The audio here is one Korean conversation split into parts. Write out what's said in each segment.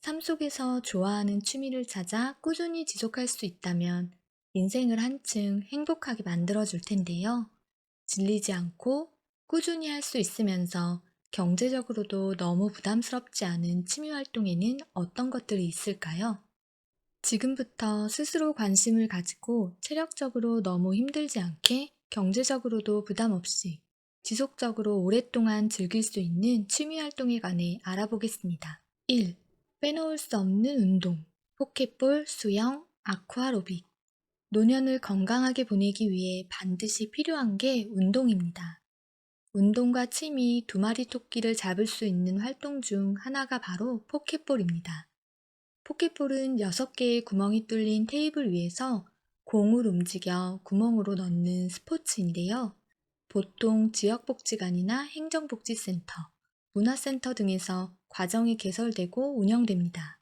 삶 속에서 좋아하는 취미를 찾아 꾸준히 지속할 수 있다면 인생을 한층 행복하게 만들어줄 텐데요. 질리지 않고 꾸준히 할 수 있으면서 경제적으로도 너무 부담스럽지 않은 취미 활동에는 어떤 것들이 있을까요? 지금부터 스스로 관심을 가지고 체력적으로 너무 힘들지 않게 경제적으로도 부담 없이 지속적으로 오랫동안 즐길 수 있는 취미 활동에 관해 알아보겠습니다. 1. 빼놓을 수 없는 운동. 포켓볼, 수영, 아쿠아로빅. 노년을 건강하게 보내기 위해 반드시 필요한 게 운동입니다. 운동과 취미 두 마리 토끼를 잡을 수 있는 활동 중 하나가 바로 포켓볼입니다. 포켓볼은 6개의 구멍이 뚫린 테이블 위에서 공을 움직여 구멍으로 넣는 스포츠인데요. 보통 지역복지관이나 행정복지센터, 문화센터 등에서 과정이 개설되고 운영됩니다.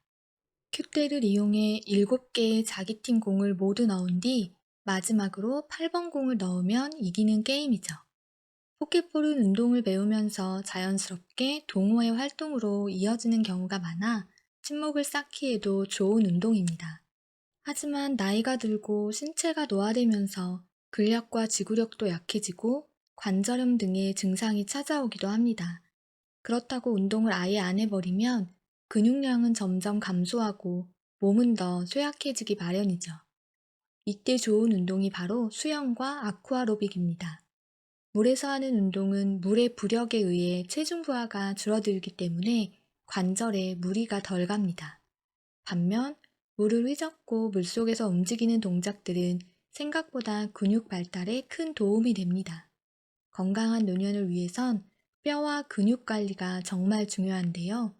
큐대를 이용해 7개의 자기팀 공을 모두 넣은 뒤 마지막으로 8번 공을 넣으면 이기는 게임이죠. 포켓볼은 운동을 배우면서 자연스럽게 동호회 활동으로 이어지는 경우가 많아 친목을 쌓기에도 좋은 운동입니다. 하지만 나이가 들고 신체가 노화되면서 근력과 지구력도 약해지고 관절염 등의 증상이 찾아오기도 합니다. 그렇다고 운동을 아예 안 해버리면 근육량은 점점 감소하고 몸은 더 쇠약해지기 마련이죠. 이때 좋은 운동이 바로 수영과 아쿠아로빅입니다. 물에서 하는 운동은 물의 부력에 의해 체중 부하가 줄어들기 때문에 관절에 무리가 덜 갑니다. 반면 물을 휘젓고 물속에서 움직이는 동작들은 생각보다 근육 발달에 큰 도움이 됩니다. 건강한 노년을 위해선 뼈와 근육 관리가 정말 중요한데요.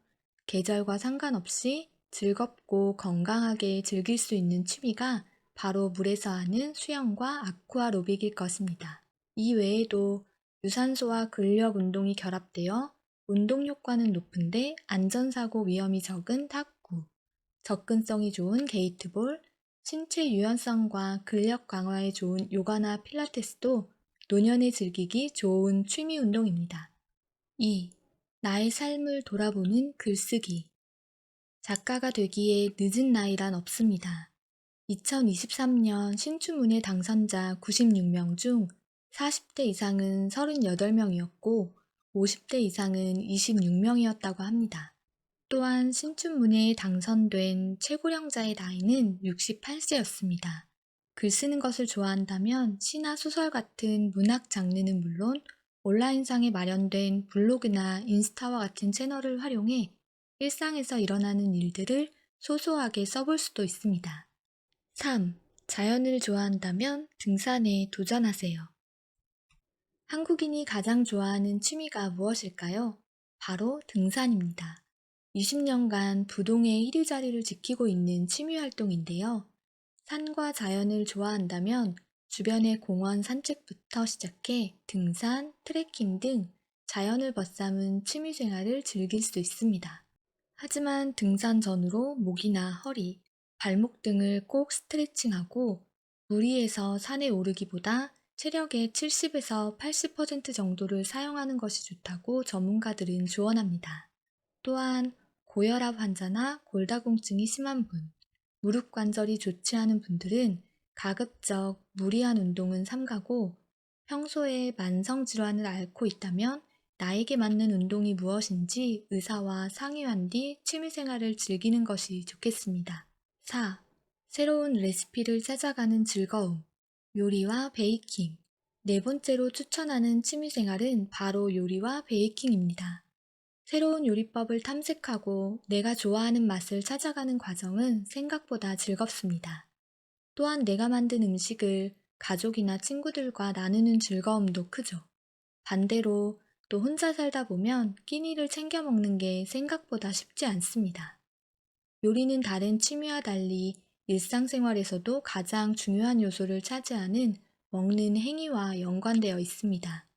계절과 상관없이 즐겁고 건강하게 즐길 수 있는 취미가 바로 물에서 하는 수영과 아쿠아로빅일 것입니다. 이 외에도 유산소와 근력 운동이 결합되어 운동 효과는 높은데 안전사고 위험이 적은 탁구, 접근성이 좋은 게이트볼, 신체 유연성과 근력 강화에 좋은 요가나 필라테스도 노년에 즐기기 좋은 취미 운동입니다. 2. 나의 삶을 돌아보는 글쓰기. 작가가 되기에 늦은 나이란 없습니다. 2023년 신춘문예 당선자 96명 중 40대 이상은 38명이었고 50대 이상은 26명이었다고 합니다. 또한 신춘문예에 당선된 최고령자의 나이는 68세였습니다. 글 쓰는 것을 좋아한다면 시나 소설 같은 문학 장르는 물론 온라인상에 마련된 블로그나 인스타와 같은 채널을 활용해 일상에서 일어나는 일들을 소소하게 써볼 수도 있습니다. 3. 자연을 좋아한다면 등산에 도전하세요. 한국인이 가장 좋아하는 취미가 무엇일까요? 바로 등산입니다. 20년간 부동의 1위 자리를 지키고 있는 취미 활동인데요. 산과 자연을 좋아한다면 주변의 공원 산책부터 시작해 등산, 트레킹 등 자연을 벗삼은 취미 생활을 즐길 수 있습니다. 하지만 등산 전후로 목이나 허리, 발목 등을 꼭 스트레칭하고 무리해서 산에 오르기보다 체력의 70에서 80% 정도를 사용하는 것이 좋다고 전문가들은 조언합니다. 또한 고혈압 환자나 골다공증이 심한 분, 무릎 관절이 좋지 않은 분들은 가급적 무리한 운동은 삼가고 평소에 만성 질환을 앓고 있다면 나에게 맞는 운동이 무엇인지 의사와 상의한 뒤 취미생활을 즐기는 것이 좋겠습니다. 4. 새로운 레시피를 찾아가는 즐거움. 요리와 베이킹. 네 번째로 추천하는 취미생활은 바로 요리와 베이킹입니다. 새로운 요리법을 탐색하고 내가 좋아하는 맛을 찾아가는 과정은 생각보다 즐겁습니다. 또한 내가 만든 음식을 가족이나 친구들과 나누는 즐거움도 크죠. 반대로 또 혼자 살다 보면 끼니를 챙겨 먹는 게 생각보다 쉽지 않습니다. 요리는 다른 취미와 달리 일상생활에서도 가장 중요한 요소를 차지하는 먹는 행위와 연관되어 있습니다.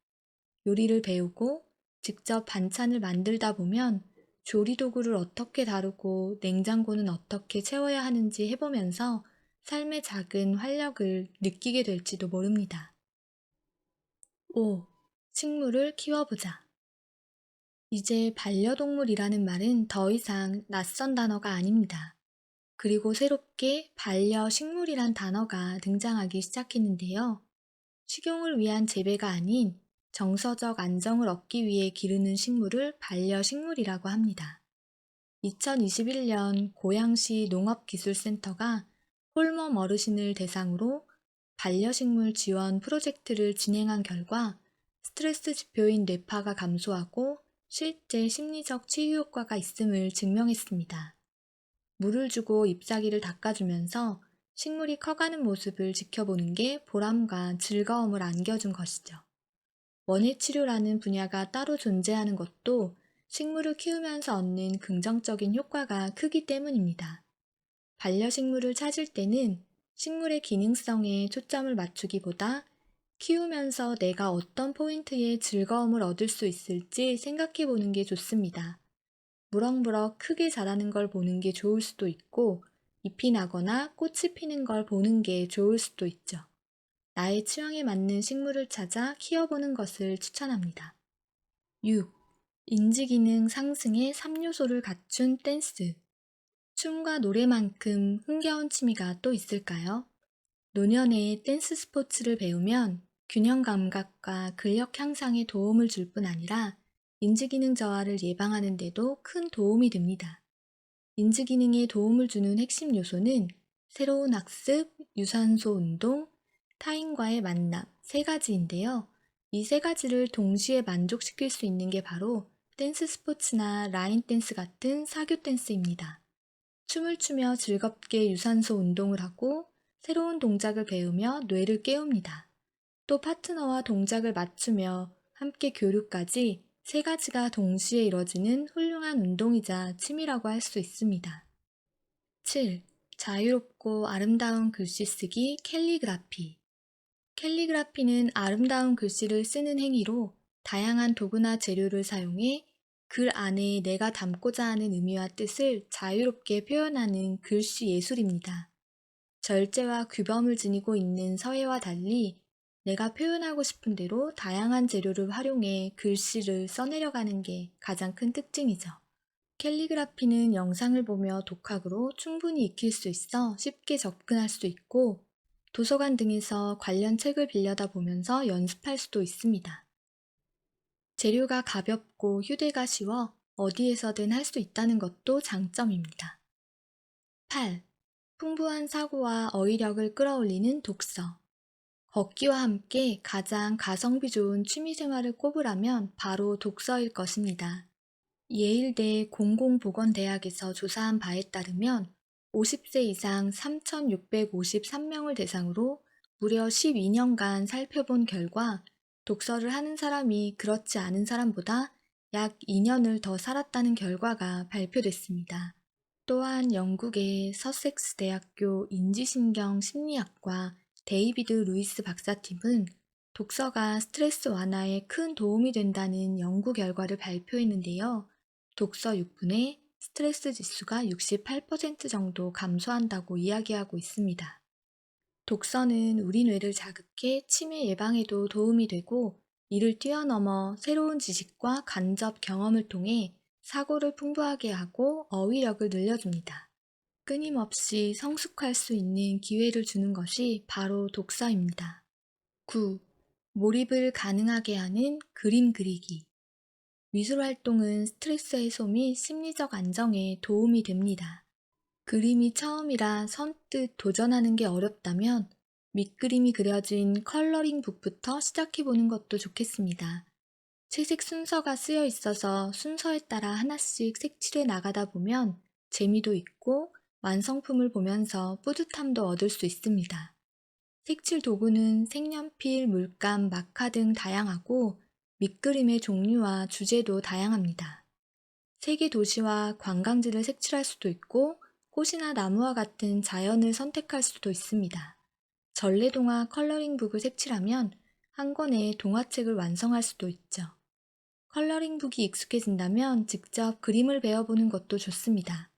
요리를 배우고 직접 반찬을 만들다 보면 조리도구를 어떻게 다루고 냉장고는 어떻게 채워야 하는지 해보면서 삶의 작은 활력을 느끼게 될지도 모릅니다. 5. 식물을 키워보자. 이제 반려동물이라는 말은 더 이상 낯선 단어가 아닙니다. 그리고 새롭게 반려식물이란 단어가 등장하기 시작했는데요. 식용을 위한 재배가 아닌 정서적 안정을 얻기 위해 기르는 식물을 반려식물이라고 합니다. 2021년 고양시 농업기술센터가 홀몸 어르신을 대상으로 반려식물 지원 프로젝트를 진행한 결과 스트레스 지표인 뇌파가 감소하고 실제 심리적 치유 효과가 있음을 증명했습니다. 물을 주고 잎사귀를 닦아주면서 식물이 커가는 모습을 지켜보는 게 보람과 즐거움을 안겨준 것이죠. 원예치료라는 분야가 따로 존재하는 것도 식물을 키우면서 얻는 긍정적인 효과가 크기 때문입니다. 반려식물을 찾을 때는 식물의 기능성에 초점을 맞추기보다 키우면서 내가 어떤 포인트에 즐거움을 얻을 수 있을지 생각해 보는 게 좋습니다. 무럭무럭 크게 자라는 걸 보는 게 좋을 수도 있고, 잎이 나거나 꽃이 피는 걸 보는 게 좋을 수도 있죠. 나의 취향에 맞는 식물을 찾아 키워보는 것을 추천합니다. 6. 인지기능 상승의 3요소를 갖춘 댄스. 춤과 노래만큼 흥겨운 취미가 또 있을까요? 노년에 댄스 스포츠를 배우면 균형 감각과 근력 향상에 도움을 줄 뿐 아니라 인지기능 저하를 예방하는 데도 큰 도움이 됩니다. 인지기능에 도움을 주는 핵심 요소는 새로운 학습, 유산소 운동, 타인과의 만남, 세 가지인데요. 이 세 가지를 동시에 만족시킬 수 있는 게 바로 댄스 스포츠나 라인 댄스 같은 사교 댄스입니다. 춤을 추며 즐겁게 유산소 운동을 하고 새로운 동작을 배우며 뇌를 깨웁니다. 또 파트너와 동작을 맞추며 함께 교류까지 세 가지가 동시에 이뤄지는 훌륭한 운동이자 취미라고 할 수 있습니다. 7. 자유롭고 아름다운 글씨 쓰기 캘리그라피. 캘리그라피는 아름다운 글씨를 쓰는 행위로 다양한 도구나 재료를 사용해 글 안에 내가 담고자 하는 의미와 뜻을 자유롭게 표현하는 글씨 예술입니다. 절제와 규범을 지니고 있는 서예와 달리 내가 표현하고 싶은 대로 다양한 재료를 활용해 글씨를 써내려가는 게 가장 큰 특징이죠. 캘리그라피는 영상을 보며 독학으로 충분히 익힐 수 있어 쉽게 접근할 수 있고 도서관 등에서 관련 책을 빌려다 보면서 연습할 수도 있습니다. 재료가 가볍고 휴대가 쉬워 어디에서든 할 수 있다는 것도 장점입니다. 8. 풍부한 사고와 어휘력을 끌어올리는 독서. 걷기와 함께 가장 가성비 좋은 취미생활을 꼽으라면 바로 독서일 것입니다. 예일대 공공보건대학에서 조사한 바에 따르면 50세 이상 3,653명을 대상으로 무려 12년간 살펴본 결과 독서를 하는 사람이 그렇지 않은 사람보다 약 2년을 더 살았다는 결과가 발표됐습니다. 또한 영국의 서섹스 대학교 인지신경 심리학과 데이비드 루이스 박사팀은 독서가 스트레스 완화에 큰 도움이 된다는 연구 결과를 발표했는데요. 독서 6분에 스트레스 지수가 68% 정도 감소한다고 이야기하고 있습니다. 독서는 우리 뇌를 자극해 치매 예방에도 도움이 되고 이를 뛰어넘어 새로운 지식과 간접 경험을 통해 사고를 풍부하게 하고 어휘력을 늘려줍니다. 끊임없이 성숙할 수 있는 기회를 주는 것이 바로 독서입니다. 9. 몰입을 가능하게 하는 그림 그리기. 미술 활동은 스트레스 해소 및 심리적 안정에 도움이 됩니다. 그림이 처음이라 선뜻 도전하는 게 어렵다면 밑그림이 그려진 컬러링 북부터 시작해보는 것도 좋겠습니다. 채색 순서가 쓰여 있어서 순서에 따라 하나씩 색칠해 나가다 보면 재미도 있고 완성품을 보면서 뿌듯함도 얻을 수 있습니다. 색칠 도구는 색연필, 물감, 마카 등 다양하고 밑그림의 종류와 주제도 다양합니다. 세계 도시와 관광지를 색칠할 수도 있고 꽃이나 나무와 같은 자연을 선택할 수도 있습니다. 전래동화 컬러링북을 색칠하면 한 권의 동화책을 완성할 수도 있죠. 컬러링북이 익숙해진다면 직접 그림을 배워보는 것도 좋습니다.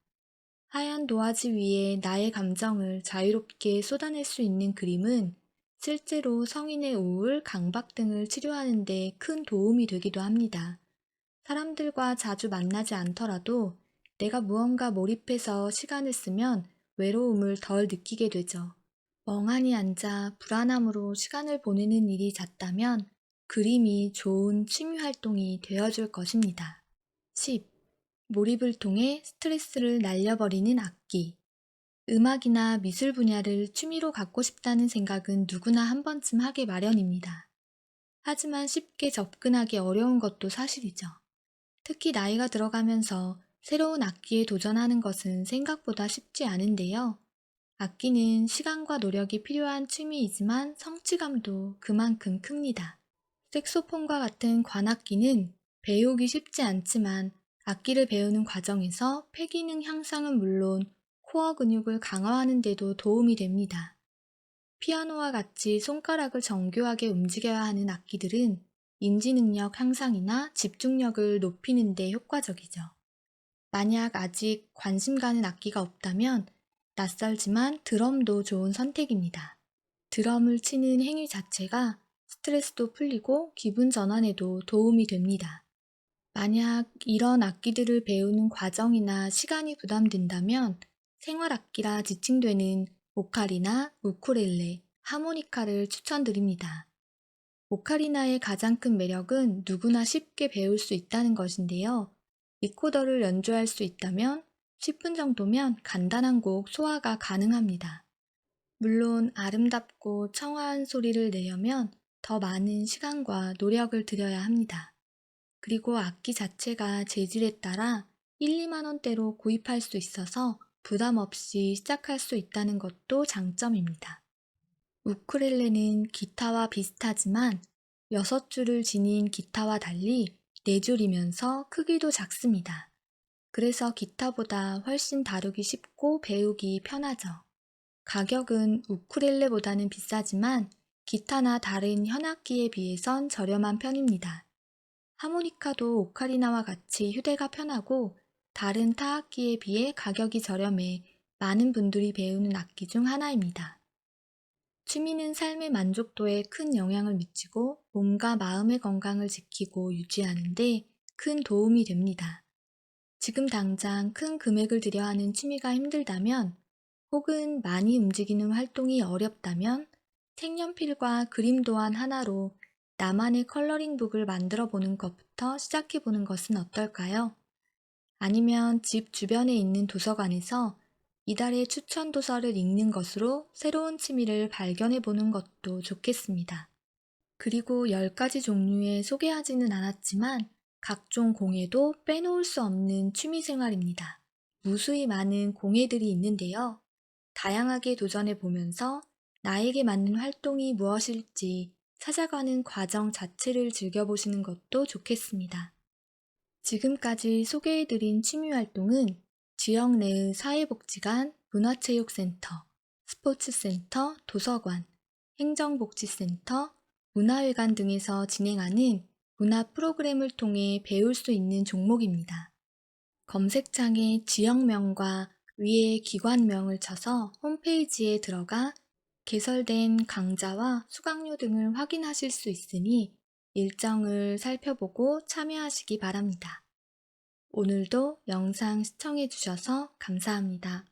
하얀 도화지 위에 나의 감정을 자유롭게 쏟아낼 수 있는 그림은 실제로 성인의 우울, 강박 등을 치료하는 데 큰 도움이 되기도 합니다. 사람들과 자주 만나지 않더라도 내가 무언가 몰입해서 시간을 쓰면 외로움을 덜 느끼게 되죠. 멍하니 앉아 불안함으로 시간을 보내는 일이 잦다면 그림이 좋은 취미 활동이 되어줄 것입니다. 10. 몰입을 통해 스트레스를 날려버리는 악기. 음악이나 미술 분야를 취미로 갖고 싶다는 생각은 누구나 한 번쯤 하게 마련입니다. 하지만 쉽게 접근하기 어려운 것도 사실이죠. 특히 나이가 들어가면서 새로운 악기에 도전하는 것은 생각보다 쉽지 않은데요. 악기는 시간과 노력이 필요한 취미이지만 성취감도 그만큼 큽니다. 색소폰과 같은 관악기는 배우기 쉽지 않지만 악기를 배우는 과정에서 폐기능 향상은 물론 코어 근육을 강화하는 데도 도움이 됩니다. 피아노와 같이 손가락을 정교하게 움직여야 하는 악기들은 인지 능력 향상이나 집중력을 높이는 데 효과적이죠. 만약 아직 관심 가는 악기가 없다면 낯설지만 드럼도 좋은 선택입니다. 드럼을 치는 행위 자체가 스트레스도 풀리고 기분 전환에도 도움이 됩니다. 만약 이런 악기들을 배우는 과정이나 시간이 부담된다면 생활악기라 지칭되는 오카리나, 우쿨렐레, 하모니카를 추천드립니다. 오카리나의 가장 큰 매력은 누구나 쉽게 배울 수 있다는 것인데요. 리코더를 연주할 수 있다면 10분 정도면 간단한 곡 소화가 가능합니다. 물론 아름답고 청아한 소리를 내려면 더 많은 시간과 노력을 들여야 합니다. 그리고 악기 자체가 재질에 따라 1, 2만 원대로 구입할 수 있어서 부담 없이 시작할 수 있다는 것도 장점입니다. 우쿨렐레는 기타와 비슷하지만 6줄을 지닌 기타와 달리 4줄이면서 크기도 작습니다. 그래서 기타보다 훨씬 다루기 쉽고 배우기 편하죠. 가격은 우쿨렐레보다는 비싸지만 기타나 다른 현악기에 비해선 저렴한 편입니다. 하모니카도 오카리나와 같이 휴대가 편하고 다른 타악기에 비해 가격이 저렴해 많은 분들이 배우는 악기 중 하나입니다. 취미는 삶의 만족도에 큰 영향을 미치고 몸과 마음의 건강을 지키고 유지하는 데 큰 도움이 됩니다. 지금 당장 큰 금액을 들여 하는 취미가 힘들다면 혹은 많이 움직이는 활동이 어렵다면 색연필과 그림 도안 하나로 나만의 컬러링북을 만들어 보는 것부터 시작해 보는 것은 어떨까요? 아니면 집 주변에 있는 도서관에서 이달의 추천 도서를 읽는 것으로 새로운 취미를 발견해 보는 것도 좋겠습니다. 그리고 10가지 종류에 소개하지는 않았지만 각종 공예도 빼놓을 수 없는 취미 생활입니다. 무수히 많은 공예들이 있는데요. 다양하게 도전해 보면서 나에게 맞는 활동이 무엇일지 찾아가는 과정 자체를 즐겨보시는 것도 좋겠습니다. 지금까지 소개해드린 취미활동은 지역 내의 사회복지관, 문화체육센터, 스포츠센터, 도서관, 행정복지센터, 문화회관 등에서 진행하는 문화 프로그램을 통해 배울 수 있는 종목입니다. 검색창에 지역명과 위에 기관명을 쳐서 홈페이지에 들어가 개설된 강좌와 수강료 등을 확인하실 수 있으니 일정을 살펴보고 참여하시기 바랍니다. 오늘도 영상 시청해 주셔서 감사합니다.